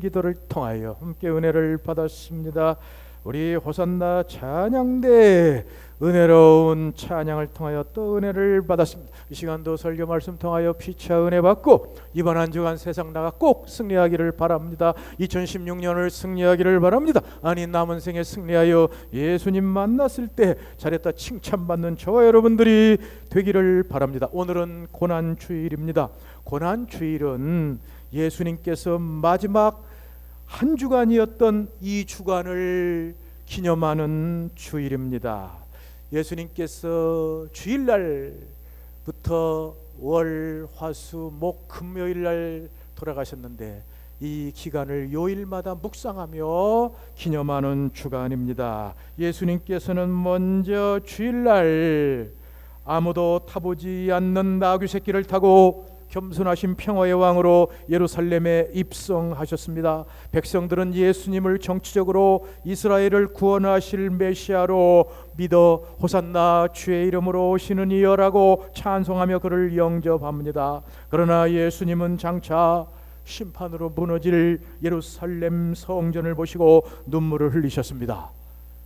기도를 통하여 함께 은혜를 받았습니다. 우리 호산나 찬양대 은혜로운 찬양을 통하여 또 은혜를 받았습니다. 이 시간도 설교 말씀 통하여 피차 은혜 받고 이번 한 주간 세상 나가 꼭 승리하기를 바랍니다. 2016년을 승리하기를 바랍니다. 아니 남은 생에 승리하여 예수님 만났을 때 잘했다 칭찬받는 저와 여러분들이 되기를 바랍니다. 오늘은 고난주일입니다. 고난주일은 예수님께서 마지막 한 주간이었던 이 주간을 기념하는 주일입니다. 예수님께서 주일날부터 월, 화, 수, 목, 금요일날 돌아가셨는데 이 기간을 요일마다 묵상하며 기념하는 주간입니다. 예수님께서는 먼저 주일날 아무도 타보지 않는 나귀 새끼를 타고 겸손하신 평화의 왕으로 예루살렘에 입성하셨습니다. 백성들은 예수님을 정치적으로 이스라엘을 구원하실 메시아로 믿어 호산나 주의 이름으로 오시는 이여라고 찬송하며 그를 영접합니다. 그러나 예수님은 장차 심판으로 무너질 예루살렘 성전을 보시고 눈물을 흘리셨습니다.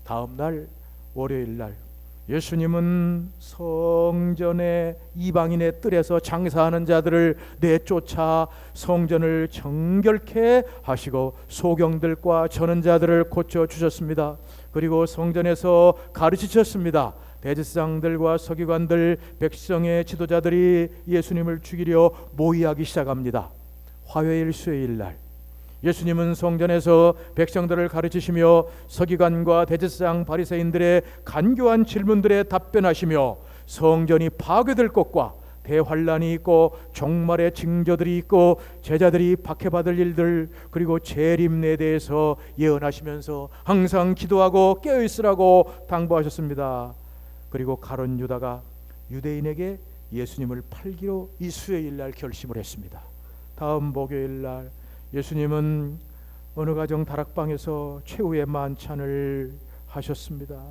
다음 날 월요일날 예수님은 성전의 이방인의 뜰에서 장사하는 자들을 내쫓아 성전을 정결케 하시고 소경들과 저는 자들을 고쳐주셨습니다. 그리고 성전에서 가르치셨습니다. 대제사장들과 서기관들, 백성의 지도자들이 예수님을 죽이려 모의하기 시작합니다. 화요일, 수요일 날 예수님은 성전에서 백성들을 가르치시며 서기관과 대제사장 바리새인들의 간교한 질문들에 답변하시며 성전이 파괴될 것과 대환란이 있고 종말의 징조들이 있고 제자들이 박해받을 일들 그리고 재림에 대해서 예언하시면서 항상 기도하고 깨어있으라고 당부하셨습니다. 그리고 가룟 유다가 유대인에게 예수님을 팔기로 이 수요일날 결심을 했습니다. 다음 목요일날 예수님은 어느 가정 다락방에서 최후의 만찬을 하셨습니다.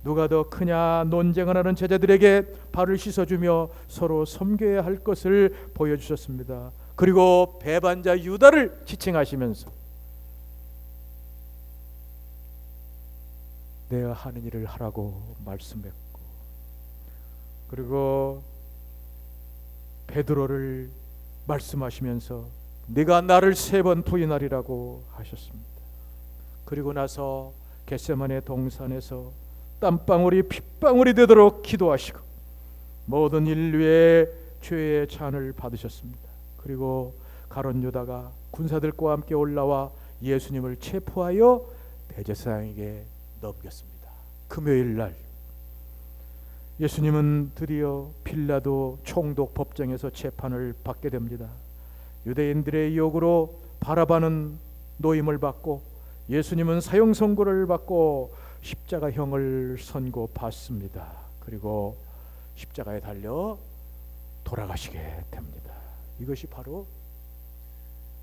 누가 더 크냐 논쟁을 하는 제자들에게 발을 씻어주며 서로 섬겨야 할 것을 보여주셨습니다. 그리고 배반자 유다를 지칭하시면서 내가 하는 일을 하라고 말씀했고, 그리고 베드로를 말씀하시면서 네가 나를 3번 부인하리라고 하셨습니다. 그리고 나서 겟세마네 동산에서 땀방울이 핏방울이 되도록 기도하시고 모든 인류의 죄의 잔을 받으셨습니다. 그리고 가룟 유다가 군사들과 함께 올라와 예수님을 체포하여 대제사장에게 넘겼습니다. 금요일 날 예수님은 드디어 빌라도 총독 법정에서 재판을 받게 됩니다. 유대인들의 요구로 바라바는 노임을 받고 예수님은 사형 선고를 받고 십자가형을 선고받습니다. 그리고 십자가에 달려 돌아가시게 됩니다. 이것이 바로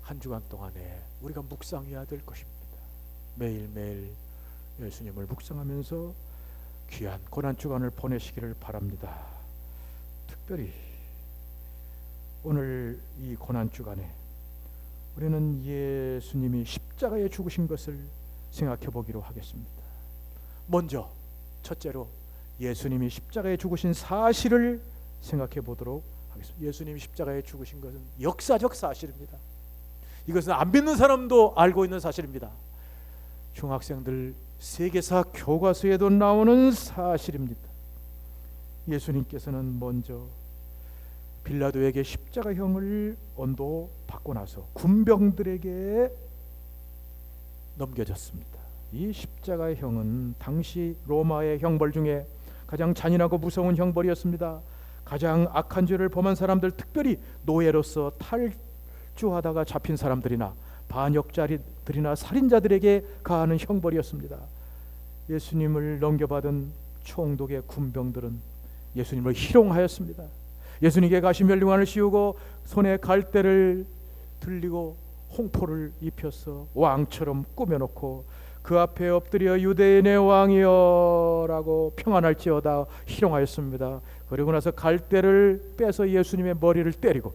한 주간 동안에 우리가 묵상해야 될 것입니다. 매일매일 예수님을 묵상하면서 귀한 고난주간을 보내시기를 바랍니다. 특별히 오늘 이 고난주간에 우리는 예수님이 십자가에 죽으신 것을 생각해 보기로 하겠습니다. 먼저 첫째로 예수님이 십자가에 죽으신 사실을 생각해 보도록 하겠습니다. 예수님이 십자가에 죽으신 것은 역사적 사실입니다. 이것은 안 믿는 사람도 알고 있는 사실입니다. 중학생들 세계사 교과서에도 나오는 사실입니다. 예수님께서는 먼저 빌라도에게 십자가형을 언도받고 나서 군병들에게 넘겨졌습니다. 이 십자가형은 당시 로마의 형벌 중에 가장 잔인하고 무서운 형벌이었습니다. 가장 악한 죄를 범한 사람들, 특별히 노예로서 탈주하다가 잡힌 사람들이나 반역자들이나 살인자들에게 가하는 형벌이었습니다. 예수님을 넘겨받은 총독의 군병들은 예수님을 희롱하였습니다. 예수님께 가시 멸류관을 씌우고 손에 갈대를 들리고 홍포를 입혀서 왕처럼 꾸며놓고 그 앞에 엎드려 유대인의 왕이여 라고 평안할지어다 희롱하였습니다. 그리고 나서 갈대를 빼서 예수님의 머리를 때리고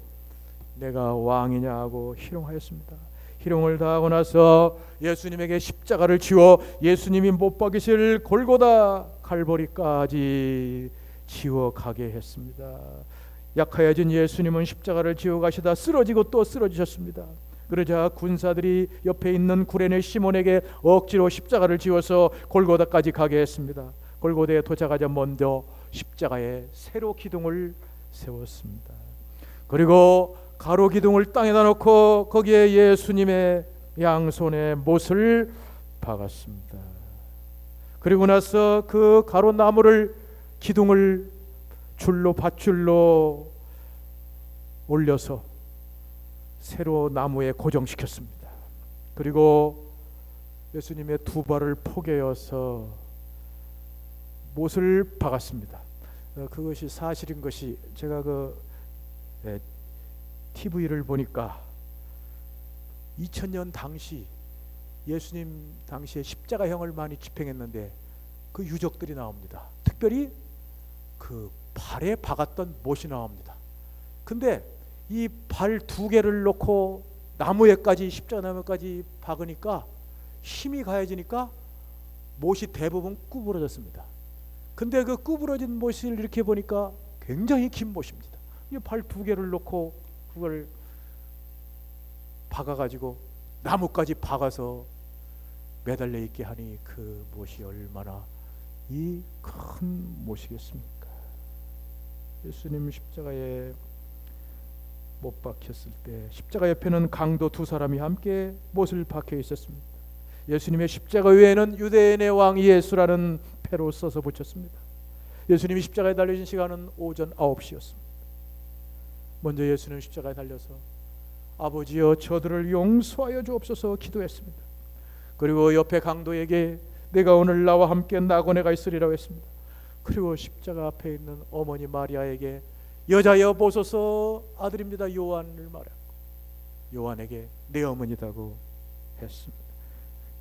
내가 왕이냐 하고 희롱하였습니다. 희롱을 당하고 나서 예수님에게 십자가를 지워 예수님이 못 박이실 골고다 갈보리까지 지워 가게 했습니다. 약하여진 예수님은 십자가를 지워 가시다 쓰러지고 또 쓰러지셨습니다. 그러자 군사들이 옆에 있는 구레네 시몬에게 억지로 십자가를 지워서 골고다까지 가게 했습니다. 골고다에 도착하자 먼저 십자가에 세로 기둥을 세웠습니다. 그리고 가로 기둥을 땅에다 놓고 거기에 예수님의 양손에 못을 박았습니다. 그리고 나서 그 가로 나무를 기둥을 줄로 밧줄로 올려서 세로 나무에 고정시켰습니다. 그리고 예수님의 두 발을 포개어서 못을 박았습니다. 그것이 사실인 것이 제가 TV를 보니까 2000년 당시 예수님 당시에 십자가형을 많이 집행했는데 그 유적들이 나옵니다. 특별히 그 발에 박았던 못이 나옵니다. 근데 이 발 두 개를 놓고 나무에까지 십자가 나무까지 박으니까 힘이 가해지니까 못이 대부분 구부러졌습니다. 근데 그 구부러진 못을 이렇게 보니까 굉장히 긴 못입니다. 이 발 두 개를 놓고 그걸 박아가지고 나무까지 박아서 매달려 있게 하니 그 못이 얼마나 이 큰 못이겠습니까? 예수님 십자가에 못 박혔을 때 십자가 옆에는 강도 두 사람이 함께 못을 박혀 있었습니다. 예수님의 십자가 위에는 유대인의 왕 예수라는 패로 써서 붙였습니다. 예수님이 십자가에 달려진 시간은 오전 9시였습니다. 먼저 예수는 십자가에 달려서 아버지여 저들을 용서하여 주옵소서 기도했습니다. 그리고 옆에 강도에게 내가 오늘 나와 함께 낙원에 있으리라고 했습니다. 그리고 십자가 앞에 있는 어머니 마리아에게 여자여 보소서 아들입니다 요한을 말하고 요한에게 내 어머니다고 했습니다.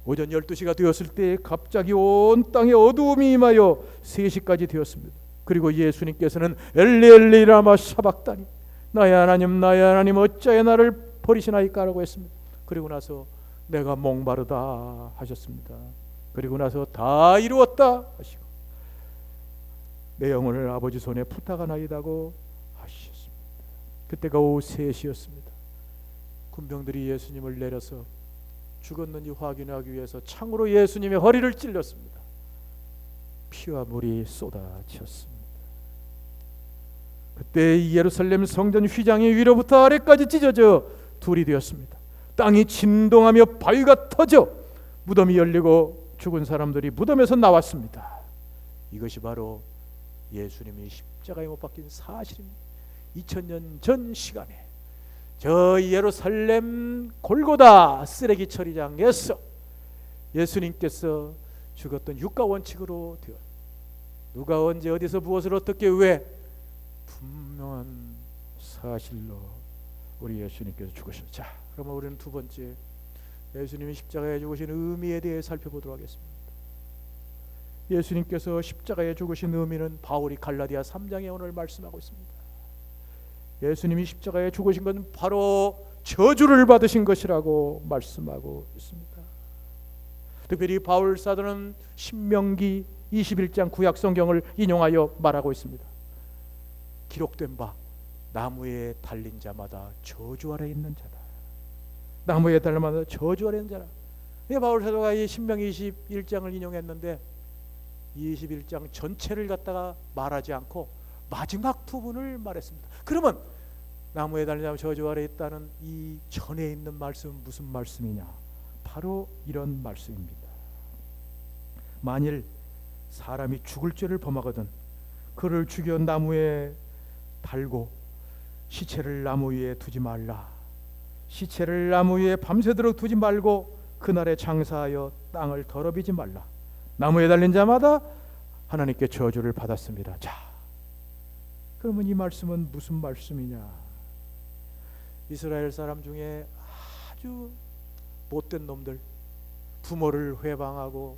오전 12시가 되었을 때 갑자기 온 땅에 어두움이 임하여 3시까지 되었습니다. 그리고 예수님께서는 엘리 엘리 라마 사박다니 나의 하나님 어찌하여 나를 버리시나이까 라고 했습니다. 그리고 나서 내가 목마르다 하셨습니다. 그리고 나서 다 이루었다 하시고 내 영혼을 아버지 손에 부탁하나이다고 하셨습니다. 그때가 오후 3시였습니다. 군병들이 예수님을 내려서 죽었는지 확인하기 위해서 창으로 예수님의 허리를 찔렀습니다. 피와 물이 쏟아졌습니다. 그때 예루살렘 성전 휘장이 위로부터 아래까지 찢어져 둘이 되었습니다. 땅이 진동하며 바위가 터져 무덤이 열리고 죽은 사람들이 무덤에서 나왔습니다. 이것이 바로 예수님이 십자가에 못 박힌 사실입니다. 2000년 전 시간에 저 예루살렘 골고다 쓰레기 처리장에서 예수님께서 죽었던 육가원칙으로 되어 누가 언제 어디서 무엇을 어떻게 왜 분명한 사실로 우리 예수님께서 죽으셨죠. 자, 그러면 우리는 두 번째 예수님이 십자가에 죽으신 의미에 대해 살펴보도록 하겠습니다. 예수님께서 십자가에 죽으신 의미는 바울이 갈라디아 3장에 오늘 말씀하고 있습니다. 예수님이 십자가에 죽으신 것은 바로 저주를 받으신 것이라고 말씀하고 있습니다. 특별히 바울 사도는 신명기 21장 구약 성경을 인용하여 말하고 있습니다. 기록된 바 나무에 달린 자마다 저주 아래 있는 자다. 나무에 달린 자마다 저주 아래 있는 자다. 바울 사도가 이 신명기 21장을 인용했는데 21장 전체를 갖다가 말하지 않고 마지막 부분을 말했습니다. 그러면 나무에 달린 자마다 저주 아래 있다는 이 전에 있는 말씀은 무슨 말씀이냐? 바로 이런 말씀입니다. 만일 사람이 죽을 죄를 범하거든 그를 죽여 나무에 달고 시체를 나무 위에 두지 말라. 시체를 나무 위에 밤새도록 두지 말고 그날에 장사하여 땅을 더럽히지 말라. 나무에 달린 자마다 하나님께 저주를 받았습니다. 자, 그러면 이 말씀은 무슨 말씀이냐? 이스라엘 사람 중에 아주 못된 놈들, 부모를 회방하고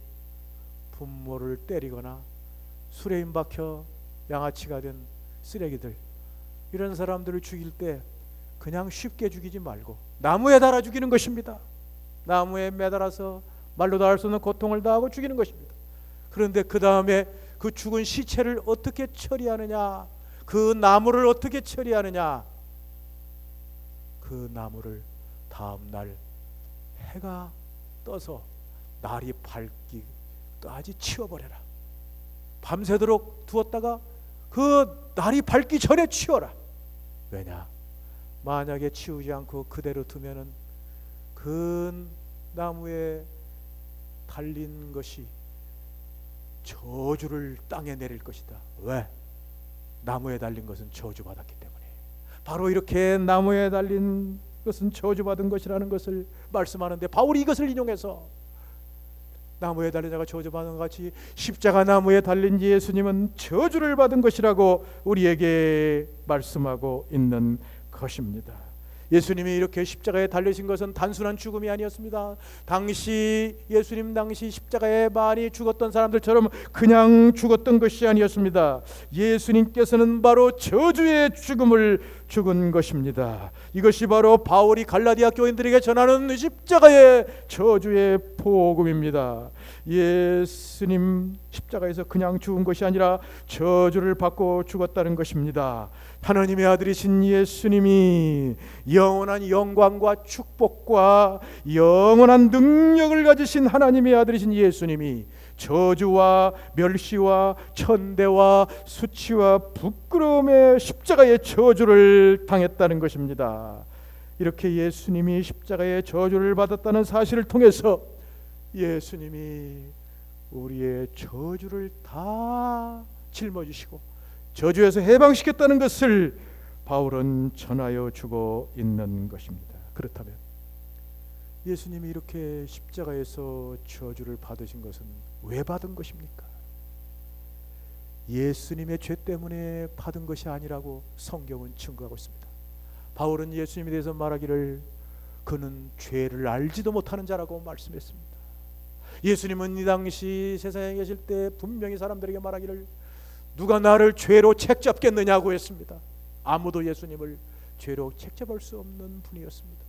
부모를 때리거나 술에 임박혀 양아치가 된 쓰레기들, 이런 사람들을 죽일 때 그냥 쉽게 죽이지 말고 나무에 달아 죽이는 것입니다. 나무에 매달아서 말로도 할 수 없는 고통을 당하고 죽이는 것입니다. 그런데 그 다음에 그 죽은 시체를 어떻게 처리하느냐, 그 나무를 어떻게 처리하느냐, 그 나무를 다음 날 해가 떠서 날이 밝기까지 치워버려라. 밤새도록 두었다가 그 날이 밝기 전에 치워라. 왜냐? 만약에 치우지 않고 그대로 두면은 그 나무에 달린 것이 저주를 땅에 내릴 것이다. 왜? 나무에 달린 것은 저주받았기 때문에. 바로 이렇게 나무에 달린 것은 저주받은 것이라는 것을 말씀하는데, 바울이 이것을 인용해서 나무에 달린 자가 저주받은 것 같이 십자가 나무에 달린 예수님은 저주를 받은 것이라고 우리에게 말씀하고 있는 것입니다. 예수님이 이렇게 십자가에 달리신 것은 단순한 죽음이 아니었습니다. 예수님 당시 십자가에 많이 죽었던 사람들처럼 그냥 죽었던 것이 아니었습니다. 예수님께서는 바로 저주의 죽음을 죽은 것입니다. 이것이 바로 바울이 갈라디아 교인들에게 전하는 십자가의 저주의 복음입니다. 예수님 십자가에서 그냥 죽은 것이 아니라 저주를 받고 죽었다는 것입니다. 하나님의 아들이신 예수님이 영원한 영광과 축복과 영원한 능력을 가지신 하나님의 아들이신 예수님이 저주와 멸시와 천대와 수치와 부끄러움의 십자가의 저주를 당했다는 것입니다. 이렇게 예수님이 십자가의 저주를 받았다는 사실을 통해서 예수님이 우리의 저주를 다 짊어지시고 저주에서 해방시켰다는 것을 바울은 전하여 주고 있는 것입니다. 그렇다면 예수님이 이렇게 십자가에서 저주를 받으신 것은 왜 받은 것입니까? 예수님의 죄 때문에 받은 것이 아니라고 성경은 증거하고 있습니다. 바울은 예수님에 대해서 말하기를 그는 죄를 알지도 못하는 자라고 말씀했습니다. 예수님은 이 당시 세상에 계실 때 분명히 사람들에게 말하기를 누가 나를 죄로 책잡겠느냐고 했습니다. 아무도 예수님을 죄로 책잡을 수 없는 분이었습니다.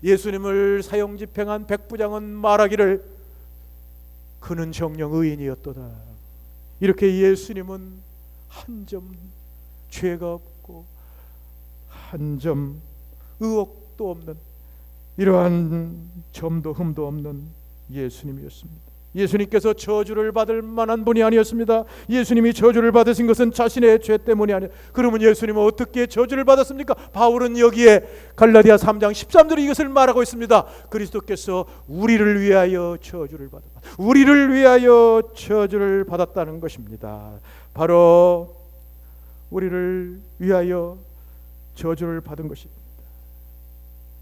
예수님을 사형 집행한 백부장은 말하기를 그는 정녕 의인이었도다. 이렇게 예수님은 한 점 죄가 없고 한 점 의혹도 없는, 이러한 점도 흠도 없는 예수님이었습니다. 예수님께서 저주를 받을 만한 분이 아니었습니다. 예수님이 저주를 받으신 것은 자신의 죄 때문이 아니에요. 그러면 예수님은 어떻게 저주를 받았습니까? 바울은 여기에 갈라디아 3장 13절에 이것을 말하고 있습니다. 그리스도께서 우리를 위하여 저주를 받았다. 우리를 위하여 저주를 받았다는 것입니다. 바로 우리를 위하여 저주를 받은 것입니다.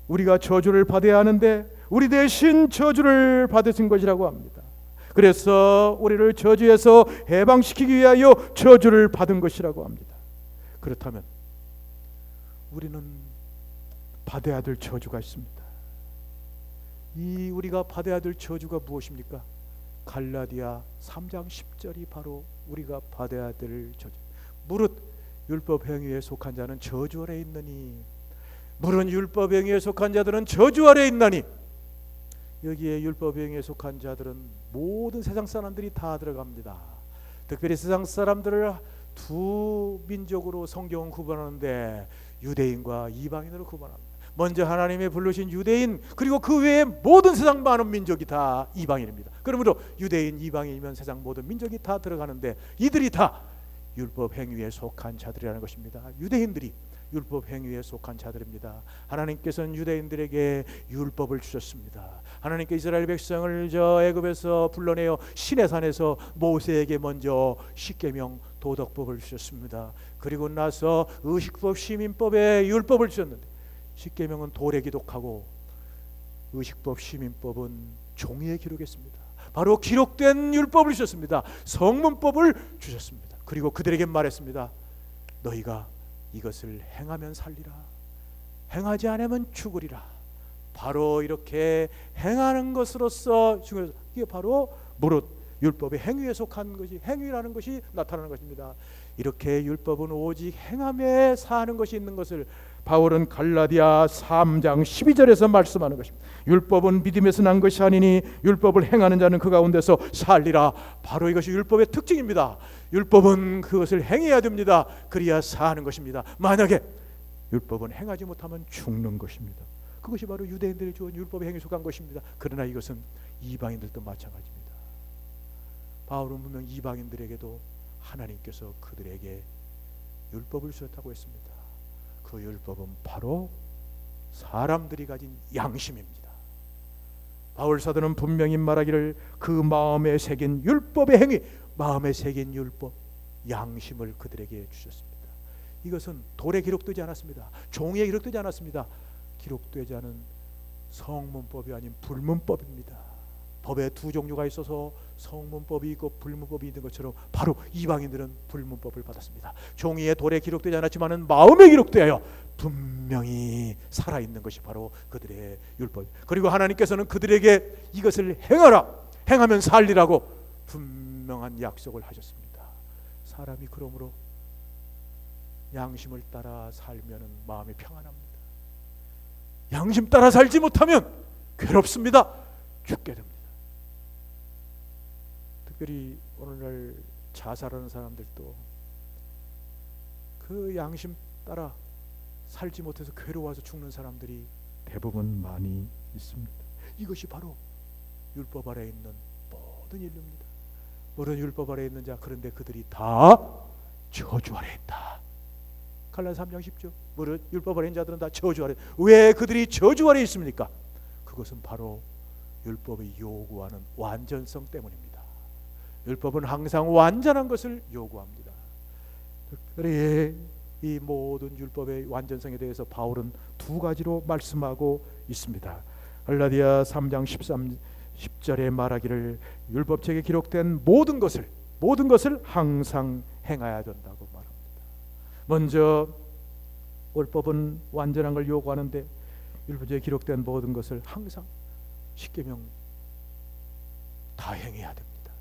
우리가 저주를 받아야 하는데 우리 대신 저주를 받으신 것이라고 합니다. 그래서 우리를 저주에서 해방시키기 위하여 저주를 받은 것이라고 합니다. 그렇다면 우리는 받아야 될 저주가 있습니다. 이 우리가 받아야 될 저주가 무엇입니까? 갈라디아 3장 10절이 바로 우리가 받아야 될 저주. 무릇 율법 행위에 속한 자는 저주 아래 있느니, 무릇 율법 행위에 속한 자들은 저주 아래 있나니. 여기에 율법 행위에 속한 자들은 모든 세상 사람들이 다 들어갑니다. 특별히 세상 사람들을 두 민족으로 성경은 구분하는데 유대인과 이방인으로 구분합니다. 먼저 하나님의 부르신 유대인, 그리고 그 외에 모든 세상 많은 민족이 다 이방인입니다. 그러므로 유대인, 이방인이면 세상 모든 민족이 다 들어가는데 이들이 다 율법 행위에 속한 자들이라는 것입니다. 유대인들이 율법 행위에 속한 자들입니다. 하나님께서는 유대인들에게 율법을 주셨습니다. 하나님께 이스라엘 백성을 저 애굽에서 불러내어 시내산에서 모세에게 먼저 십계명 도덕법을 주셨습니다. 그리고 나서 의식법 시민법에 율법을 주셨는데, 십계명은 돌에 기록하고 의식법 시민법은 종이에 기록했습니다. 바로 기록된 율법을 주셨습니다. 성문법을 주셨습니다. 그리고 그들에게 말했습니다. 너희가 이것을 행하면 살리라. 행하지 않으면 죽으리라. 바로 이렇게 행하는 것으로서 중요해서 이게 바로 무릇 율법의 행위에 속한 것이, 행위라는 것이 나타나는 것입니다. 이렇게 율법은 오직 행함에 사는 것이 있는 것을 바울은 갈라디아 3장 12절에서 말씀하는 것입니다. 율법은 믿음에서 난 것이 아니니 율법을 행하는 자는 그 가운데서 살리라. 바로 이것이 율법의 특징입니다. 율법은 그것을 행해야 됩니다. 그래야 사는 것입니다. 만약에 율법은 행하지 못하면 죽는 것입니다. 그것이 바로 유대인들이 주은 율법의 행위에 속한 것입니다. 그러나 이것은 이방인들도 마찬가지입니다. 바울은 분명 이방인들에게도 하나님께서 그들에게 율법을 주셨다고 했습니다. 그 율법은 바로 사람들이 가진 양심입니다. 바울 사도는 분명히 말하기를 그 마음에 새긴 율법의 행위, 마음에 새긴 율법, 양심을 그들에게 주셨습니다. 이것은 돌에 기록되지 않았습니다. 종이에 기록되지 않았습니다. 기록되지 않은 성문법이 아닌 불문법입니다. 법에 두 종류가 있어서 성문법이 있고 불문법이 있는 것처럼 바로 이방인들은 불문법을 받았습니다. 종이에 돌에 기록되지 않았지만 마음에 기록되어 분명히 살아있는 것이 바로 그들의 율법. 그리고 하나님께서는 그들에게 이것을 행하라, 행하면 살리라고 분명한 약속을 하셨습니다. 사람이 그러므로 양심을 따라 살면 마음이 평안합니다. 양심 따라 살지 못하면 괴롭습니다. 죽게 됩니다. 특별히 오늘날 자살하는 사람들도 그 양심 따라 살지 못해서 괴로워서 죽는 사람들이 대부분 많이 있습니다. 이것이 바로 율법 아래에 있는 모든 인류입니다. 모든 율법 아래에 있는 자, 그런데 그들이 다 저주 아래에 있다. 갈라디아 3장 10절. 무릇 율법 아래인 자들은 다 저주 아래. 왜 그들이 저주 아래에 있습니까? 그것은 바로 율법이 요구하는 완전성 때문입니다. 율법은 항상 완전한 것을 요구합니다. 특별히 이 모든 율법의 완전성에 대해서 바울은 두 가지로 말씀하고 있습니다. 갈라디아 3장 10절에 말하기를 율법책에 기록된 모든 것을 항상 행해야 된다고 말합니다. 먼저 율법은 완전한 걸 요구하는데 율법책에 기록된 모든 것을 항상 십계명 다 행해야 됩니다.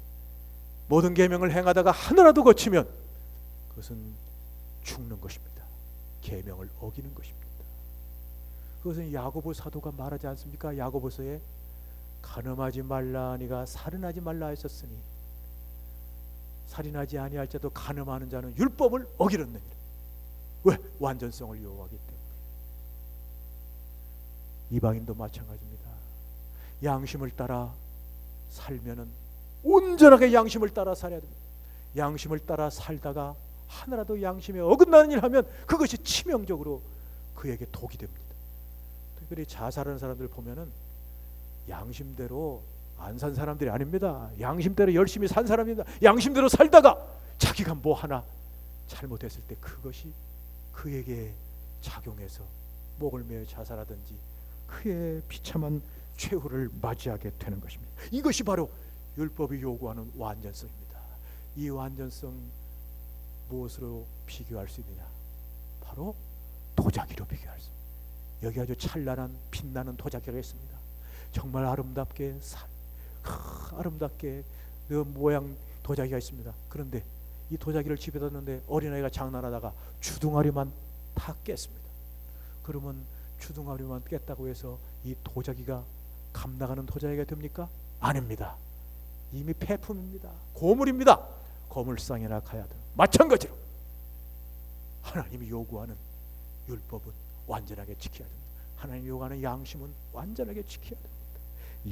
모든 계명을 행하다가 하나라도 거치면 그것은 죽는 것입니다. 계명을 어기는 것입니다. 그것은 야고보 사도가 말하지 않습니까? 야고보서에 간음하지 말라 니가 살인하지 말라 하셨으니 살인하지 아니할 자도 간음하는 자는 율법을 어기렸느니라. 왜? 완전성을 요구하기 때문에. 이방인도 마찬가지입니다. 양심을 따라 살면은 온전하게 양심을 따라 살아야 됩니다. 양심을 따라 살다가 하나라도 양심에 어긋나는 일을 하면 그것이 치명적으로 그에게 독이 됩니다. 특별히 자살하는 사람들 보면은 양심대로 안 산 사람들이 아닙니다. 양심대로 열심히 산 사람입니다. 양심대로 살다가 자기가 뭐 하나 잘못했을 때 그것이 그에게 작용해서 목을 메어 자살하든지 그의 비참한 최후를 맞이하게 되는 것입니다. 이것이 바로 율법이 요구하는 완전성입니다. 이 완전성 무엇으로 비교할 수 있느냐? 바로 도자기로 비교할 수 있습니다. 여기 아주 찬란한 빛나는 도자기가 있습니다. 정말 아름답게 아름답게 그 모양 도자기가 있습니다. 그런데 이 도자기를 집에 뒀는데 어린아이가 장난하다가 주둥아리만 다 깼습니다. 그러면 주둥아리만 깼다고 해서 이 도자기가 감나가는 도자기가 됩니까? 아닙니다. 이미 폐품입니다. 고물입니다. 고물상에나 가야 돼요. 마찬가지로 하나님이 요구하는 율법은 완전하게 지켜야 됩니다. 하나님이 요구하는 양심은 완전하게 지켜야 됩니다.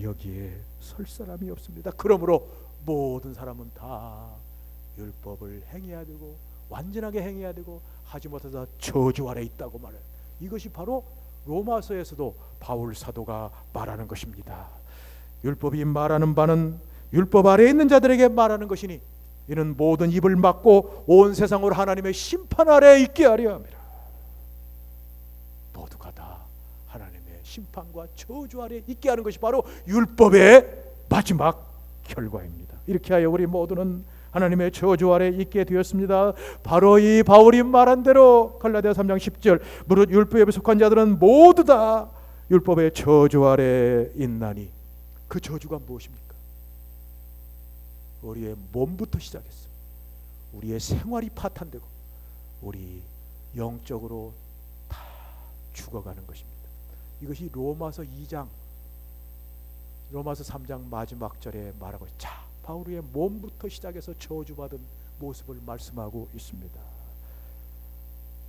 여기에 설 사람이 없습니다. 그러므로 모든 사람은 다 율법을 행해야 되고 완전하게 행해야 되고 하지 못해서 저주 아래 있다고 말해요. 이것이 바로 로마서에서도 바울 사도가 말하는 것입니다. 율법이 말하는 바는 율법 아래에 있는 자들에게 말하는 것이니 이는 모든 입을 막고 온 세상으로 하나님의 심판 아래에 있게 하려 함이라. 모두가 다 하나님의 심판과 저주 아래에 있게 하는 것이 바로 율법의 마지막 결과입니다. 이렇게 하여 우리 모두는 하나님의 저주 아래에 있게 되었습니다. 바로 이 바울이 말한 대로 갈라디아 3장 10절 무릇 율법에 속한 자들은 모두 다 율법의 저주 아래에 있나니 그 저주가 무엇입니까? 우리의 몸부터 시작했어. 우리의 생활이 파탄되고 우리 영적으로 다 죽어가는 것입니다. 이것이 로마서 2장, 로마서 3장 마지막 절에 말하고 자, 바울의 몸부터 시작해서 저주받은 모습을 말씀하고 있습니다.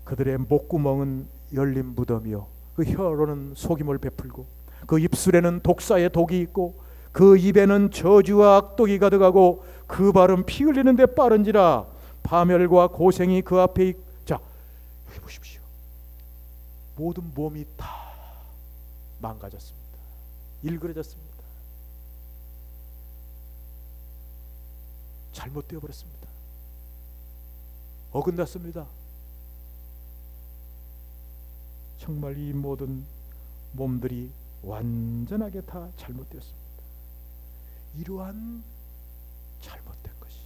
그들의 목구멍은 열린 무덤이요, 그 혀로는 속임을 베풀고 그 입술에는 독사의 독이 있고 그 입에는 저주와 악독이 가득하고 그 발은 피 흘리는 데 빠른지라 파멸과 고생이 그 앞에 자, 여기 보십시오. 모든 몸이 다 망가졌습니다. 일그러졌습니다. 잘못되어 버렸습니다. 어긋났습니다. 정말 이 모든 몸들이 완전하게 다 잘못되었습니다. 이러한 잘못된 것이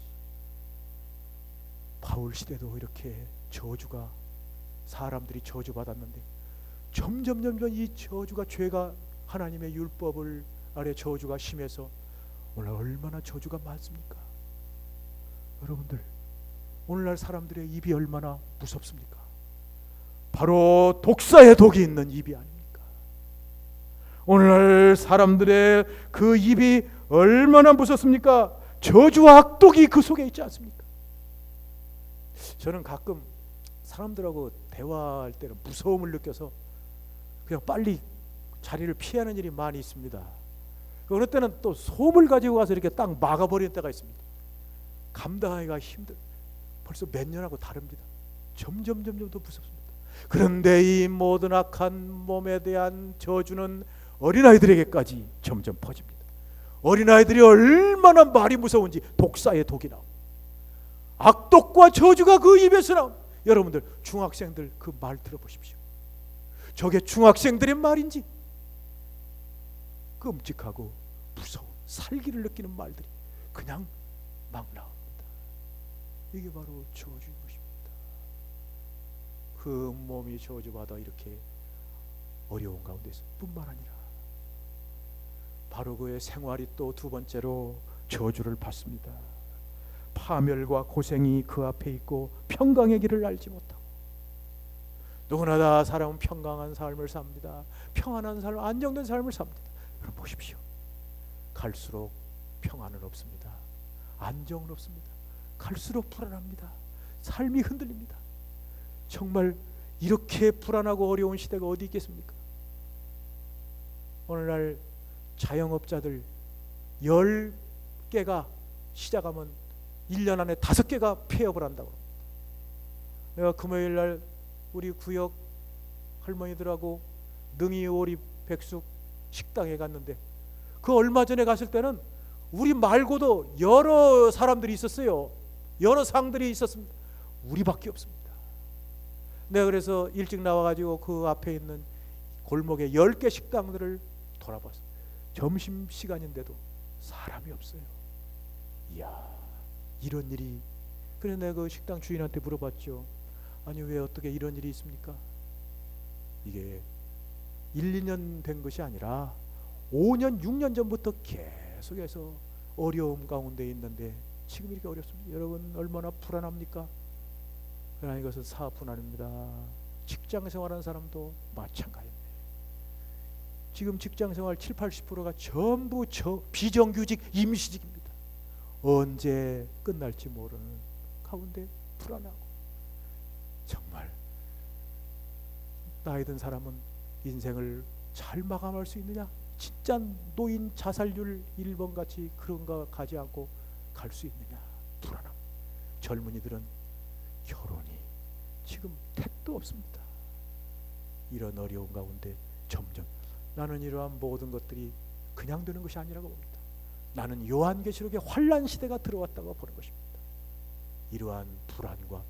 바울 시대도 이렇게 저주가, 사람들이 저주받았는데 점점 이 저주가, 죄가 하나님의 율법을 아래 저주가 심해서 오늘 얼마나 저주가 많습니까? 여러분들, 오늘날 사람들의 입이 얼마나 무섭습니까? 바로 독사의 독이 있는 입이 아닙니까? 오늘날 사람들의 그 입이 얼마나 무섭습니까? 저주와 악독이 그 속에 있지 않습니까? 저는 가끔 사람들하고 대화할 때는 무서움을 느껴서 그냥 빨리 자리를 피하는 일이 많이 있습니다. 어느 때는 또 솜을 가지고 가서 이렇게 딱 막아버리는 때가 있습니다. 감당하기가 벌써 몇 년하고 다릅니다. 점점 더 무섭습니다. 그런데 이 모든 악한 몸에 대한 저주는 어린아이들에게까지 점점 퍼집니다. 어린아이들이 얼마나 말이 무서운지, 독사의 독이 나옵니다. 악독과 저주가 그 입에서 나옵니다. 여러분들, 중학생들 그 말 들어보십시오. 저게 중학생들의 말인지 끔찍하고 무서운 살기를 느끼는 말들이 그냥 막 나옵니다. 이게 바로 저주인 것입니다. 그 몸이 저주받아 이렇게 어려운 가운데 있을 뿐만 아니라 바로 그의 생활이 또 두 번째로 저주를 받습니다. 파멸과 고생이 그 앞에 있고 평강의 길을 알지 못하고, 누구나 다 사람은 평강한 삶을 삽니다. 평안한 삶, 안정된 삶을 삽니다. 그럼 보십시오. 갈수록 평안은 없습니다. 안정은 없습니다. 갈수록 불안합니다. 삶이 흔들립니다. 정말 이렇게 불안하고 어려운 시대가 어디 있겠습니까? 오늘날 자영업자들 10개가 시작하면 1년 안에 5개가 폐업을 한다고 합니다. 내가 금요일날 우리 구역 할머니들하고 능이 오리 백숙 식당에 갔는데, 그 얼마 전에 갔을 때는 우리 말고도 여러 사람들이 있었어요. 여러 상들이 있었습니다. 우리밖에 없습니다. 내가 그래서 일찍 나와가지고 그 앞에 있는 골목에 10개 식당들을 돌아봤어요. 점심시간인데도 사람이 없어요. 이야, 이런 일이. 그래서 내가 그 식당 주인한테 물어봤죠. 아니, 왜 어떻게 이런 일이 있습니까? 이게 1, 2년 된 것이 아니라 5년, 6년 전부터 계속해서 어려움 가운데 있는데 지금 이렇게 어렵습니다. 여러분, 얼마나 불안합니까? 그러나 이것은 사업뿐 아닙니다. 직장생활하는 사람도 마찬가지입니다. 지금 직장생활 7, 80%가 전부 비정규직, 임시직입니다. 언제 끝날지 모르는 가운데 불안하고, 정말 나이 든 사람은 인생을 잘 마감할 수 있느냐? 진짜 노인 자살률 1번 같이 그런 거 가지 않고 갈 수 있느냐? 불안함. 젊은이들은 결혼이 지금 택도 없습니다. 이런 어려운 가운데 점점 나는 이러한 모든 것들이 그냥 되는 것이 아니라고 봅니다. 나는 요한계시록의 환난 시대가 들어왔다고 보는 것입니다. 이러한 불안과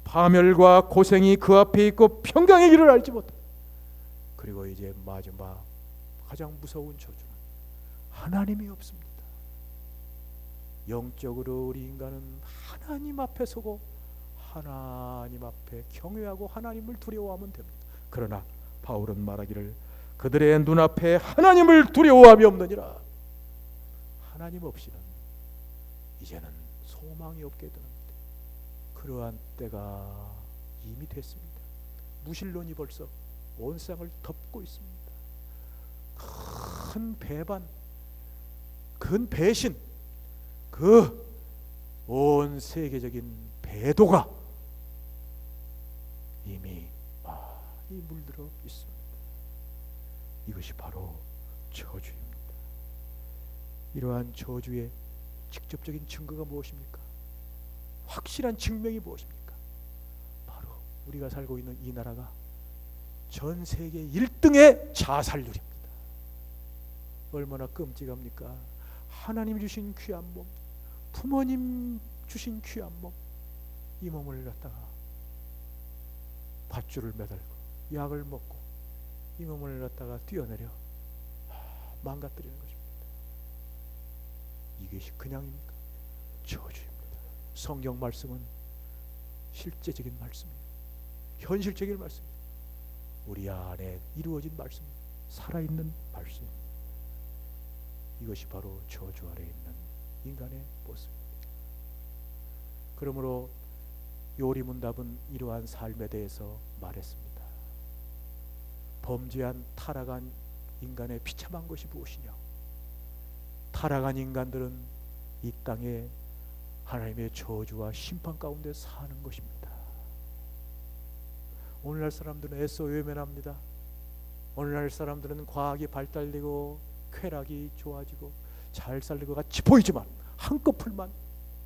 파멸과 고생이 그 앞에 있고 평강의 길을 알지 못하고, 그리고 이제 마지막 가장 무서운 저주는 하나님이 없습니다. 영적으로 우리 인간은 하나님 앞에 서고 하나님 앞에 경외하고 하나님을 두려워하면 됩니다. 그러나 바울은 말하기를 그들의 눈앞에 하나님을 두려워함이 없느니라. 하나님 없이는 이제는 소망이 없게 됩니다. 그러한 때가 이미 됐습니다. 무신론이 벌써 온 세상을 덮고 있습니다. 큰 배반, 큰 배신, 그 온 세계적인 배도가 이미 많이 물들어 있습니다. 이것이 바로 저주입니다. 이러한 저주의 직접적인 증거가 무엇입니까? 확실한 증명이 무엇입니까? 바로 우리가 살고 있는 이 나라가 전 세계 1등의 자살률입니다. 얼마나 끔찍합니까? 하나님 주신 귀한 몸, 부모님 주신 귀한 몸, 이 몸을 갖다가 밧줄을 매달고 약을 먹고 이 몸을 갖다가 뛰어내려 망가뜨리는 것입니다. 이것이 그냥입니까? 저주입니다. 성경 말씀은 실제적인 말씀이에요. 현실적인 말씀이에요. 우리 안에 이루어진 말씀, 살아있는 말씀. 이것이 바로 저주 아래 있는 인간의 모습입니다. 그러므로 요리문답은 이러한 삶에 대해서 말했습니다. 범죄한 타락한 인간의 비참한 것이 무엇이냐? 타락한 인간들은 이 땅에 하나님의 저주와 심판 가운데 사는 것입니다. 오늘날 사람들은 애써 외면합니다. 오늘날 사람들은 과학이 발달되고 쾌락이 좋아지고 잘 살는 것 같이 보이지만 한꺼풀만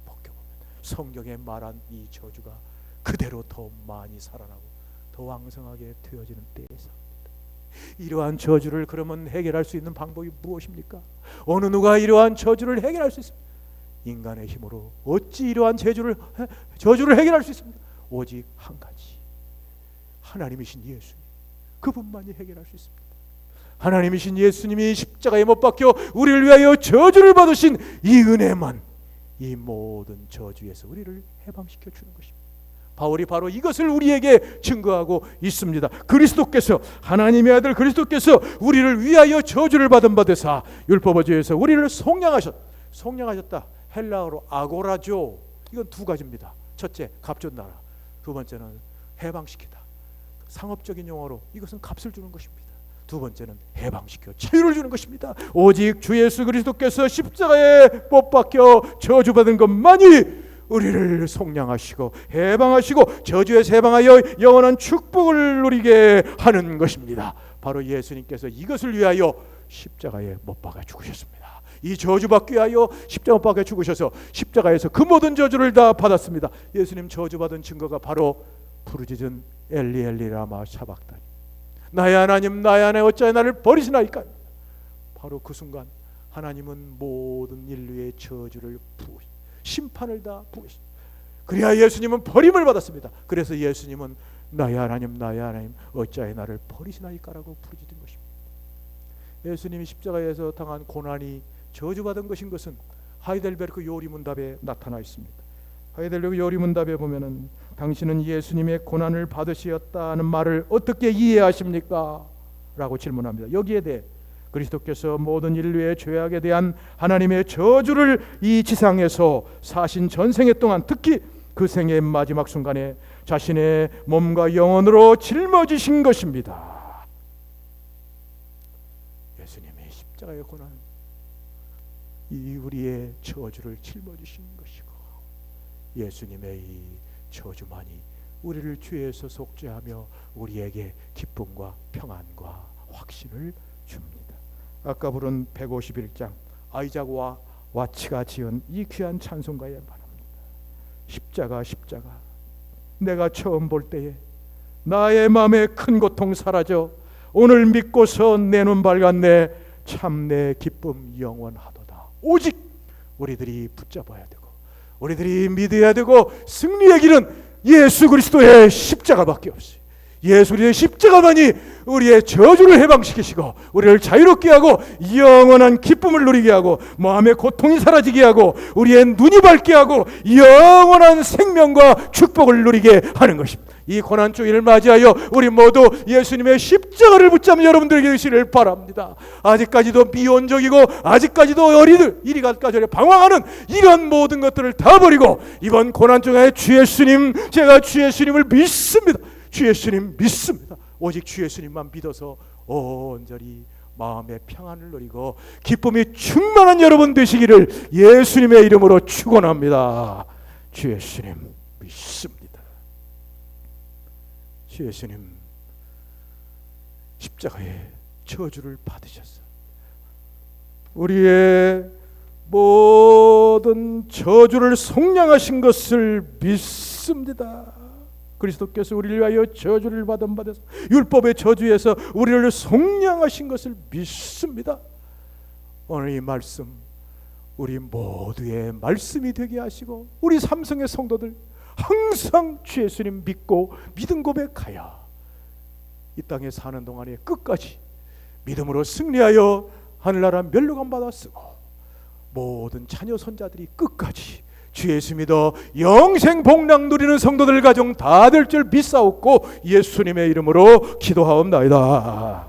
벗겨보면 성경에 말한 이 저주가 그대로 더 많이 살아나고 더 왕성하게 되어지는 때에 삽니다. 이러한 저주를 그러면 해결할 수 있는 방법이 무엇입니까? 어느 누가 이러한 저주를 해결할 수 있습니까? 인간의 힘으로 어찌 이러한 저주를 해결할 수 있습니까? 오직 한 가지, 하나님이신 예수님, 그분만이 해결할 수 있습니다. 하나님이신 예수님이 십자가에 못 박혀 우리를 위하여 저주를 받으신 이 은혜만 이 모든 저주에서 우리를 해방시켜 주는 것입니다. 바울이 바로 이것을 우리에게 증거하고 있습니다. 그리스도께서, 하나님의 아들 그리스도께서 우리를 위하여 저주를 받은 바 되사 율법어제에서 우리를 속량하셨다. 헬라어로 아고라죠. 이건 두 가지입니다. 첫째, 값준 나라. 두 번째는 해방시키다. 상업적인 용어로 이것은 값을 주는 것입니다. 두 번째는 해방시켜 자유를 주는 것입니다. 오직 주 예수 그리스도께서 십자가에 못 박혀 저주받은 것만이 우리를 속량하시고 해방하시고 저주에서 해방하여 영원한 축복을 누리게 하는 것입니다. 바로 예수님께서 이것을 위하여 십자가에 못 박아 죽으셨습니다. 이 저주받기 위하여 십자가 못 박아 죽으셔서 십자가에서 그 모든 저주를 다 받았습니다. 예수님 저주받은 증거가 바로 부르짖은 엘리 엘리 라마 샤박다니, 나의 하나님 나의 하나님 어찌하여 나를 버리시나이까. 바로 그 순간 하나님은 모든 인류의 저주를 심판을 다 부으십니다. 그래야 예수님은 버림을 받았습니다. 그래서 예수님은 나의 하나님 나의 하나님 어찌하여 나를 버리시나이까라고 부르짖은 것입니다. 예수님이 십자가에서 당한 고난이 저주받은 것인 하이델베르크 요리문답에 나타나 있습니다. 하이델베르크 요리문답에 보면은 당신은 예수님의 고난을 받으셨다는 말을 어떻게 이해하십니까? 라고 질문합니다. 여기에 대해 그리스도께서 모든 인류의 죄악에 대한 하나님의 저주를 이 지상에서 사신 전생애 동안, 특히 그 생의 마지막 순간에 자신의 몸과 영혼으로 짊어지신 것입니다. 예수님의 십자가의 고난, 이 우리의 저주를 짊어지신 것이고 예수님의 이 저주만이 우리를 죄에서 속죄하며 우리에게 기쁨과 평안과 확신을 줍니다. 아까 부른 151장 아이작과 와치가 지은 이 귀한 찬송가에 말합니다. 십자가 십자가 내가 처음 볼 때에 나의 마음에 큰 고통 사라져 오늘 믿고서 내 눈 밝았네. 참 내 기쁨 영원하도다. 오직 우리들이 붙잡아야 되고 우리들이 믿어야 되고 승리의 길은 예수 그리스도의 십자가밖에 없어요. 예수 그리스도의 십자가만이 우리의 저주를 해방시키시고 우리를 자유롭게 하고 영원한 기쁨을 누리게 하고 마음의 고통이 사라지게 하고 우리의 눈이 밝게 하고 영원한 생명과 축복을 누리게 하는 것입니다. 이 고난주일을 맞이하여 우리 모두 예수님의 십자가를 붙잡는 여러분들에게 되시를 바랍니다. 아직까지도 미온적이고 아직까지도 어리들 이리까지 방황하는 이런 모든 것들을 다 버리고 이번 고난주에 주 예수님, 제가 주 예수님을 믿습니다. 주 예수님 믿습니다. 오직 주 예수님만 믿어서 온전히 마음의 평안을 누리고 기쁨이 충만한 여러분 되시기를 예수님의 이름으로 축원합니다. 주 예수님 믿습니다. 주 예수님 십자가에 저주를 받으셨어. 우리의 모든 저주를 속량하신 것을 믿습니다. 그리스도께서 우리를 위하여 저주를 받은 바돼서 율법의 저주에서 우리를 속량하신 것을 믿습니다. 오늘 이 말씀 우리 모두의 말씀이 되게 하시고 우리 삼성의 성도들 항상 주 예수님 믿고 믿음 고백하여 이 땅에 사는 동안에 끝까지 믿음으로 승리하여 하늘나라 멸류관 받아 쓰고 모든 자녀 손자들이 끝까지 주 예수 믿어 영생 복락 누리는 성도들 가정 다 될 줄 믿사옵고 예수님의 이름으로 기도하옵나이다.